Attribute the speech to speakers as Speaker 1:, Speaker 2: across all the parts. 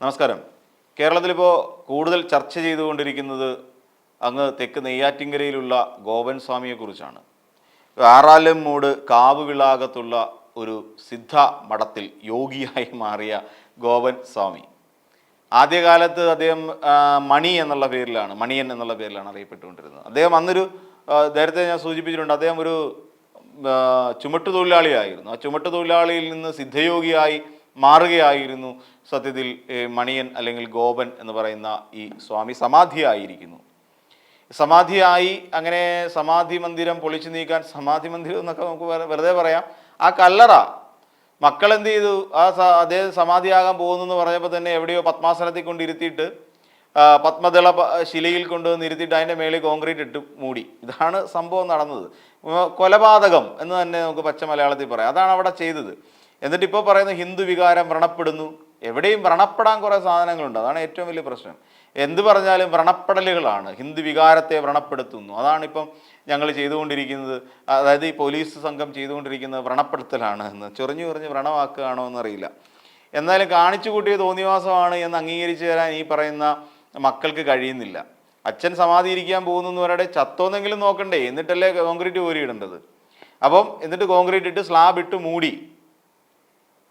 Speaker 1: നമസ്കാരം. കേരളത്തിലിപ്പോൾ കൂടുതൽ ചർച്ച ചെയ്തുകൊണ്ടിരിക്കുന്നത് അങ്ങ് തെക്ക് നെയ്യാറ്റിൻകരയിലുള്ള ഗോപൻ സ്വാമിയെക്കുറിച്ചാണ്. ആറാലമ്മൂട് കാവുവിളാകത്തുള്ള ഒരു സിദ്ധ മഠത്തിൽ യോഗിയായി മാറിയ ഗോപൻ സ്വാമി. ആദ്യകാലത്ത് അദ്ദേഹം മണിയൻ എന്നുള്ള പേരിലാണ് അറിയപ്പെട്ടുകൊണ്ടിരുന്നത്. അദ്ദേഹം അന്നൊരു നേരത്തെ ഞാൻ സൂചിപ്പിച്ചിട്ടുണ്ട്, അദ്ദേഹം ഒരു ചുമട്ടുതൊഴിലാളിയായിരുന്നു. ആ ചുമട്ടുതൊഴിലാളിയിൽ നിന്ന് സിദ്ധയോഗിയായി മാറുകയായിരുന്നു സത്യത്തിൽ മണിയൻ അല്ലെങ്കിൽ ഗോപൻ എന്ന് പറയുന്ന ഈ സ്വാമി. സമാധിയായി അങ്ങനെ സമാധി മന്ദിരം പൊളിച്ചു നീക്കാൻ, സമാധി മന്ദിരം എന്നൊക്കെ നമുക്ക് വെറുതെ പറയാം. ആ കല്ലറ മക്കൾ എന്ത് ചെയ്തു, അദ്ദേഹം സമാധിയാകാൻ പോകുന്നു എന്ന് പറഞ്ഞപ്പോൾ തന്നെ എവിടെയോ പത്മാസനത്തിൽ കൊണ്ടിരുത്തിയിട്ട് പത്മദള ശിലയിൽ കൊണ്ടുവന്ന് ഇരുത്തിയിട്ട് അതിൻ്റെ മേളിൽ കോൺക്രീറ്റ് ഇട്ട് മൂടി. ഇതാണ് സംഭവം നടന്നത്. കൊലപാതകം എന്ന് തന്നെ നമുക്ക് പച്ച മലയാളത്തിൽ പറയാം. അതാണ് അവിടെ ചെയ്തത്. എന്നിട്ട് ഇപ്പോൾ പറയുന്ന ഹിന്ദു വികാരം വ്രണപ്പെടുന്നു. എവിടെയും വ്രണപ്പെടാൻ കുറേ സാധനങ്ങളുണ്ട്. അതാണ് ഏറ്റവും വലിയ പ്രശ്നം. എന്ത് പറഞ്ഞാലും വ്രണപ്പെടലുകളാണ്. ഹിന്ദു വികാരത്തെ വ്രണപ്പെടുത്തുന്നു. അതാണിപ്പം ഞങ്ങൾ ചെയ്തുകൊണ്ടിരിക്കുന്നത്. അതായത് ഈ പോലീസ് സംഘം ചെയ്തുകൊണ്ടിരിക്കുന്നത് വ്രണപ്പെടുത്തലാണ് എന്ന് ചൊറിഞ്ഞു വ്രണമാക്കുകയാണോ എന്നറിയില്ല. എന്നാലും കാണിച്ചു കൂട്ടിയ തോന്നിവാസമാണ് എന്ന് അംഗീകരിച്ചു തരാൻ ഈ പറയുന്ന മക്കൾക്ക് കഴിയുന്നില്ല. അച്ഛൻ സമാധി ഇരിക്കാൻ പോകുന്നു എന്ന് പറയട്ടെ, ചത്തോന്നെങ്കിലും നോക്കണ്ടേ, എന്നിട്ടല്ലേ കോൺക്രീറ്റ് കോരിയിടേണ്ടത്. എന്നിട്ട് കോൺക്രീറ്റ് ഇട്ട് സ്ലാബ് ഇട്ട് മൂടി.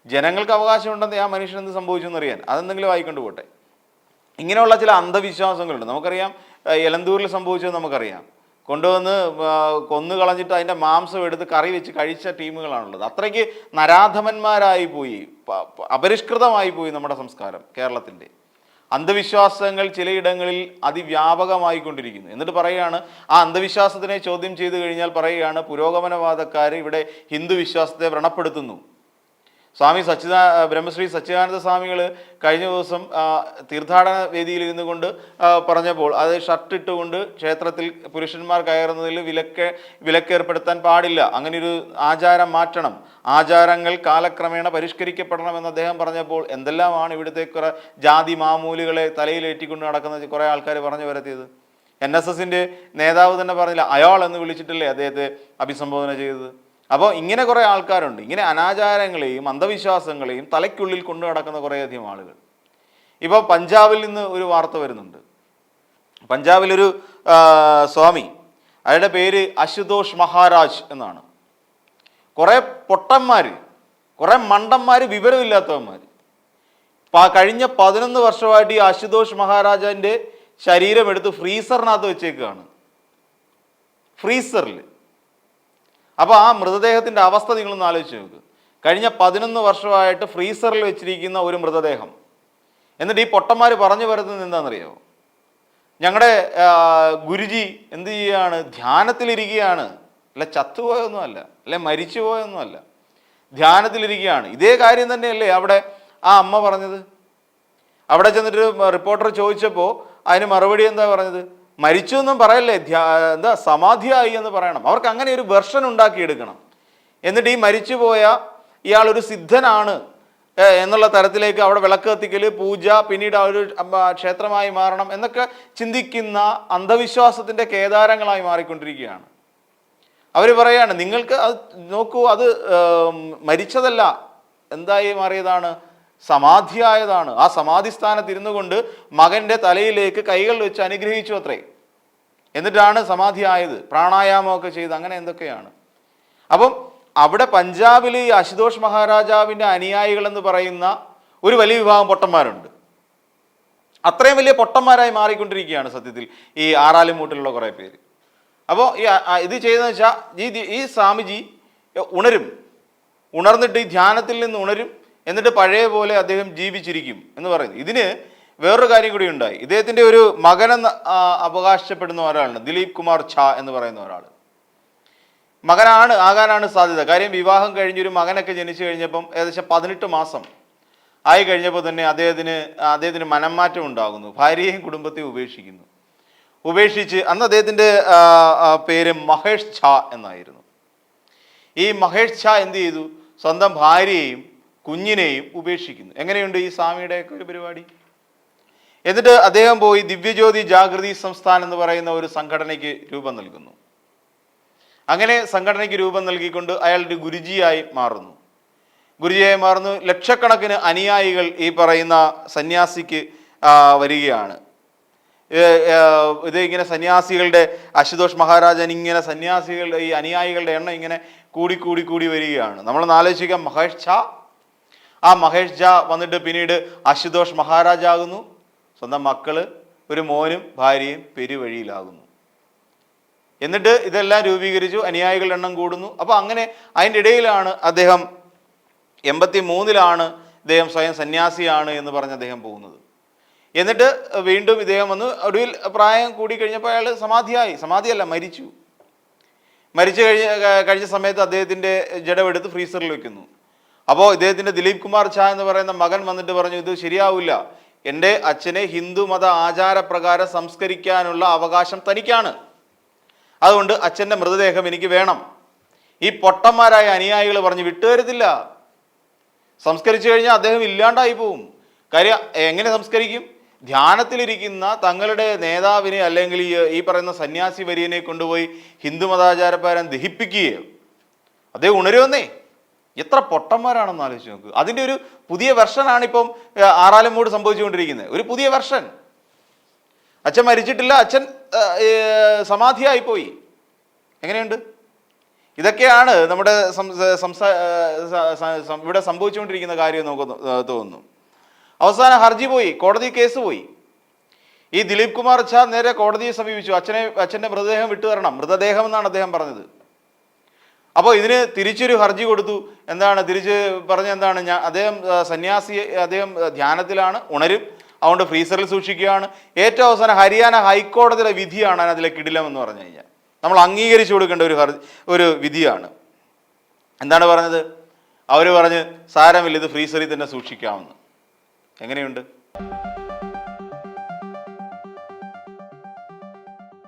Speaker 1: ജനങ്ങൾക്ക് അവകാശമുണ്ടെന്ന് ആ മനുഷ്യൻ എന്ത് സംഭവിച്ചു എന്നറിയാൻ, അതെന്തെങ്കിലും ആയിക്കൊണ്ട് പോട്ടെ. ഇങ്ങനെയുള്ള ചില അന്ധവിശ്വാസങ്ങളുണ്ട്. നമുക്കറിയാം എലന്തൂരിൽ സംഭവിച്ചത് നമുക്കറിയാം. കൊണ്ടുവന്ന് കൊന്നു കളഞ്ഞിട്ട് അതിൻ്റെ മാംസം എടുത്ത് കറി വെച്ച് കഴിച്ച ടീമുകളാണുള്ളത്. അത്രയ്ക്ക് നരാധമന്മാരായി പോയി, അപരിഷ്കൃതമായി പോയി നമ്മുടെ സംസ്കാരം കേരളത്തിൻ്റെ. അന്ധവിശ്വാസങ്ങൾ ചിലയിടങ്ങളിൽ അതിവ്യാപകമായിക്കൊണ്ടിരിക്കുന്നു. എന്നിട്ട് പറയുകയാണ്, ആ അന്ധവിശ്വാസത്തിനെ ചോദ്യം ചെയ്തു കഴിഞ്ഞാൽ പറയുകയാണ്, പുരോഗമനവാദക്കാർ ഇവിടെ ഹിന്ദു വിശ്വാസത്തെ വ്രണപ്പെടുത്തുന്നു. ബ്രഹ്മശ്രീ സച്ചിദാനന്ദ സ്വാമികൾ കഴിഞ്ഞ ദിവസം തീർത്ഥാടന വേദിയിൽ ഇരുന്നു കൊണ്ട് പറഞ്ഞപ്പോൾ, അത് ഷർട്ട് ഇട്ടുകൊണ്ട് ക്ഷേത്രത്തിൽ പുരുഷന്മാർ കയറുന്നതിൽ വിലക്കേർപ്പെടുത്താൻ പാടില്ല, അങ്ങനെയൊരു ആചാരം മാറ്റണം, ആചാരങ്ങൾ കാലക്രമേണ പരിഷ്കരിക്കപ്പെടണമെന്ന് അദ്ദേഹം പറഞ്ഞപ്പോൾ എന്തെല്ലാമാണ് ഇവിടുത്തെ കുറെ ജാതി മാമൂലുകളെ തലയിലേറ്റിക്കൊണ്ട് നടക്കുന്ന കുറേ ആൾക്കാർ പറഞ്ഞു വരുത്തിയത്. NSSൻ്റെ നേതാവ് തന്നെ പറഞ്ഞില്ല, അയാൾ എന്ന് വിളിച്ചിട്ടല്ലേ അദ്ദേഹത്തെ അഭിസംബോധന ചെയ്തത്. അപ്പോൾ ഇങ്ങനെ കുറേ ആൾക്കാരുണ്ട്. ഇങ്ങനെ അനാചാരങ്ങളെയും അന്ധവിശ്വാസങ്ങളെയും തലയ്ക്കുള്ളിൽ കൊണ്ടു നടക്കുന്ന കുറേയധികം ആളുകൾ. ഇപ്പോൾ പഞ്ചാബിൽ നിന്ന് ഒരു വാർത്ത വരുന്നുണ്ട്. പഞ്ചാബിലൊരു സ്വാമി, അയാളുടെ പേര് അശുതോഷ് മഹാരാജ് എന്നാണ്. കുറേ പൊട്ടന്മാർ, കുറേ മണ്ടന്മാർ, വിവരമില്ലാത്തവന്മാർ കഴിഞ്ഞ 11 വർഷമായിട്ട് ഈ അശുതോഷ് മഹാരാജാൻ്റെ ശരീരം എടുത്ത് ഫ്രീസറിനകത്ത് വെച്ചേക്കുകയാണ്. ഫ്രീസറിൽ. അപ്പോൾ ആ മൃതദേഹത്തിൻ്റെ അവസ്ഥ നിങ്ങളൊന്ന് ആലോചിച്ച് നോക്ക്. കഴിഞ്ഞ 11 വർഷമായിട്ട് ഫ്രീസറിൽ വെച്ചിരിക്കുന്ന ഒരു മൃതദേഹം. എന്നിട്ട് ഈ പൊട്ടന്മാർ പറഞ്ഞു വരുന്നത് എന്താണെന്നറിയാമോ? ഞങ്ങളുടെ ഗുരുജി എന്ത് ചെയ്യുകയാണ്, ധ്യാനത്തിലിരിക്കുകയാണ്. അല്ല ചത്തുപോയൊന്നുമല്ല, അല്ലെ മരിച്ചു പോയൊന്നുമല്ല, ധ്യാനത്തിലിരിക്കുകയാണ്. ഇതേ കാര്യം തന്നെയല്ലേ അവിടെ ആ അമ്മ പറഞ്ഞത്. അവിടെ ചെന്നിട്ട് റിപ്പോർട്ടർ ചോദിച്ചപ്പോൾ അതിന് മറുപടി എന്താ പറഞ്ഞത്? മരിച്ചു എന്നും പറയല്ലേ, സമാധിയായി എന്ന് പറയണം. അവർക്ക് അങ്ങനെ ഒരു വെർഷൻ ഉണ്ടാക്കിയെടുക്കണം. എന്നിട്ട് ഈ മരിച്ചുപോയ ഇയാളൊരു സിദ്ധനാണ് എന്നുള്ള തരത്തിലേക്ക് അവിടെ വിളക്ക് കത്തിക്കൽ, പൂജ, പിന്നീട് ഒരു ക്ഷേത്രമായി മാറണം എന്നൊക്കെ ചിന്തിക്കുന്ന അന്ധവിശ്വാസത്തിൻ്റെ കേദാരങ്ങളായി മാറിക്കൊണ്ടിരിക്കുകയാണ്. അവർ പറയാണ്, നിങ്ങൾക്ക് അത് നോക്കൂ, അത് മരിച്ചതല്ല, എന്തായി മാറിയതാണ്, സമാധിയായതാണ്. ആ സമാധി സ്ഥാനത്ത് ഇരുന്നു കൊണ്ട് മകൻ്റെ തലയിലേക്ക് കൈകൾ വെച്ച് അനുഗ്രഹിച്ചു അത്രേ. എന്നിട്ടാണ് സമാധിയായത്. പ്രാണായാമമൊക്കെ ചെയ്ത് അങ്ങനെ എന്തൊക്കെയാണ്. അപ്പം അവിടെ പഞ്ചാബിൽ ഈ അശുതോഷ് മഹാരാജാവിൻ്റെ അനുയായികൾ എന്ന് പറയുന്ന ഒരു വലിയ വിഭാഗം പൊട്ടന്മാരുണ്ട്. അത്രയും വലിയ പൊട്ടന്മാരായി മാറിക്കൊണ്ടിരിക്കുകയാണ് സത്യത്തിൽ ഈ ആറാലുമൂട്ടിലുള്ള കുറേ പേര്. അപ്പോൾ ഇത് ചെയ്തതെന്ന് വെച്ചാൽ ഈ സ്വാമിജി ഉണർന്നിട്ട് ഈ ധ്യാനത്തിൽ നിന്ന് ഉണരും. എന്നിട്ട് പഴയ പോലെ അദ്ദേഹം ജീവിച്ചിരിക്കും എന്ന് പറയുന്നു. ഇതിന് വേറൊരു കാര്യം കൂടി ഉണ്ടായി. ഇദ്ദേഹത്തിൻ്റെ ഒരു മകനെന്ന് അവകാശപ്പെടുന്ന ഒരാളാണ് ദിലീപ് കുമാർ ഝാ എന്ന് പറയുന്ന ഒരാൾ. ആകാനാണ് സാധ്യത. കാര്യം വിവാഹം കഴിഞ്ഞൊരു മകനൊക്കെ ജനിച്ചു കഴിഞ്ഞപ്പം ഏകദേശം 18 മാസം ആയി കഴിഞ്ഞപ്പോൾ തന്നെ അദ്ദേഹത്തിന് മനംമാറ്റം ഉണ്ടാകുന്നു. ഭാര്യയെയും കുടുംബത്തെയും ഉപേക്ഷിച്ച് അന്ന് അദ്ദേഹത്തിൻ്റെ പേര് മഹേഷ് ഝാ എന്നായിരുന്നു. ഈ മഹേഷ് ഝാ എന്ത് ചെയ്തു? സ്വന്തം ഭാര്യയെയും കുഞ്ഞിനെയും ഉപേക്ഷിക്കുന്നു. എങ്ങനെയുണ്ട് ഈ സ്വാമിയുടെയൊക്കെ ഒരു പരിപാടി? എന്നിട്ട് അദ്ദേഹം പോയി ദിവ്യജ്യോതി ജാഗൃതി സംസ്ഥാൻ എന്ന് പറയുന്ന ഒരു സംഘടനയ്ക്ക് രൂപം നൽകുന്നു. അങ്ങനെ സംഘടനയ്ക്ക് രൂപം നൽകിക്കൊണ്ട് അയാളുടെ ഗുരുജിയായി മാറുന്നു. ഗുരുജിയായി മാറുന്നു. ലക്ഷക്കണക്കിന് അനുയായികൾ ഈ പറയുന്ന സന്യാസിക്ക് വരികയാണ്. ഇത് ഇങ്ങനെ സന്യാസികളുടെ അശുതോഷ് മഹാരാജൻ ഇങ്ങനെ സന്യാസികളുടെ ഈ അനുയായികളുടെ എണ്ണം ഇങ്ങനെ കൂടി വരികയാണ്. നമ്മളൊന്ന് ആലോചിക്കാം, മഹേഷ് ഝാ, ആ മഹേഷ് ഝാ വന്നിട്ട് പിന്നീട് അശുതോഷ് മഹാരാജാകുന്നു. സ്വന്തം മക്കള്, ഒരു മോനും ഭാര്യയും പെരുവഴിയിലാകുന്നു. എന്നിട്ട് ഇതെല്ലാം രൂപീകരിച്ചു, അനുയായികളുടെ എണ്ണം കൂടുന്നു. അപ്പോൾ അങ്ങനെ അതിൻ്റെ ഇടയിലാണ് അദ്ദേഹം 83-ലാണ് ഇദ്ദേഹം സ്വയം സന്യാസിയാണ് എന്ന് പറഞ്ഞ് അദ്ദേഹം പോകുന്നത്. എന്നിട്ട് വീണ്ടും ഇദ്ദേഹം വന്ന് ഒടുവിൽ പ്രായം കൂടി കഴിഞ്ഞപ്പോൾ അയാൾ സമാധിയല്ല, മരിച്ചു കഴിഞ്ഞ സമയത്ത് അദ്ദേഹത്തിൻ്റെ ജഡമെടുത്ത് ഫ്രീസറിൽ വെക്കുന്നു. അപ്പോൾ ഇദ്ദേഹത്തിൻ്റെ ദിലീപ് കുമാർ ഝാ എന്ന് പറയുന്ന മകൻ വന്നിട്ട് പറഞ്ഞു, ഇത് ശരിയാവില്ല, എൻ്റെ അച്ഛനെ ഹിന്ദു മത ആചാരപ്രകാരം സംസ്കരിക്കാനുള്ള അവകാശം തനിക്കാണ്, അതുകൊണ്ട് അച്ഛൻ്റെ മൃതദേഹം എനിക്ക് വേണം. ഈ പൊട്ടന്മാരായ അനുയായികൾ പറഞ്ഞു വിട്ടുതരത്തില്ല. സംസ്കരിച്ചു കഴിഞ്ഞാൽ അദ്ദേഹം ഇല്ലാണ്ടായി പോവും. കാര്യം എങ്ങനെ സംസ്കരിക്കും? ധ്യാനത്തിലിരിക്കുന്ന തങ്ങളുടെ നേതാവിനെ അല്ലെങ്കിൽ ഈ പറയുന്ന സന്യാസി വര്യനെ കൊണ്ടുപോയി ഹിന്ദു മതാചാരപ്രകാരം ദഹിപ്പിക്കുകയോ അദ്ദേഹം ഉണരുമെന്നേ. എത്ര പൊട്ടന്മാരാണെന്ന് ആലോചിച്ച് നോക്കുക. അതിൻ്റെ ഒരു പുതിയ വെർഷനാണ് ഇപ്പം ആറാലമ്മൂട് സംഭവിച്ചുകൊണ്ടിരിക്കുന്നത്. ഒരു പുതിയ വെർഷൻ. അച്ഛൻ മരിച്ചിട്ടില്ല, അച്ഛൻ സമാധിയായിപ്പോയി. എങ്ങനെയുണ്ട്? ഇതൊക്കെയാണ് നമ്മുടെ ഇവിടെ സംഭവിച്ചുകൊണ്ടിരിക്കുന്ന കാര്യം നമുക്ക് തോന്നുന്നു. അവസാനം ഹർജി പോയി, കോടതി കേസ് പോയി. ഈ ദിലീപ് കുമാർ ഝാ നേരെ കോടതിയെ സമീപിച്ചു, അച്ഛൻ്റെ മൃതദേഹം വിട്ടുതരണം. മൃതദേഹം എന്നാണ് അദ്ദേഹം പറഞ്ഞത്. അപ്പോൾ ഇതിന് തിരിച്ചൊരു ഹർജി കൊടുത്തു. തിരിച്ച് പറഞ്ഞ എന്താണ്, അദ്ദേഹം സന്യാസി, അദ്ദേഹം ധ്യാനത്തിലാണ്, ഉണരും, അതുകൊണ്ട് ഫ്രീസറിൽ സൂക്ഷിക്കുകയാണ്. ഏറ്റവും അവസാനം ഹരിയാന ഹൈക്കോടതിയുടെ വിധിയാണ് അതിലെ കിടിലം എന്ന് പറഞ്ഞു കഴിഞ്ഞാൽ നമ്മൾ അംഗീകരിച്ചു കൊടുക്കേണ്ട ഒരു വിധിയാണ്. എന്താണ് പറഞ്ഞത്? അവർ പറഞ്ഞ് സാരമില്ല, ഇത് ഫ്രീസറിൽ തന്നെ സൂക്ഷിക്കാമെന്ന്. എങ്ങനെയുണ്ട്?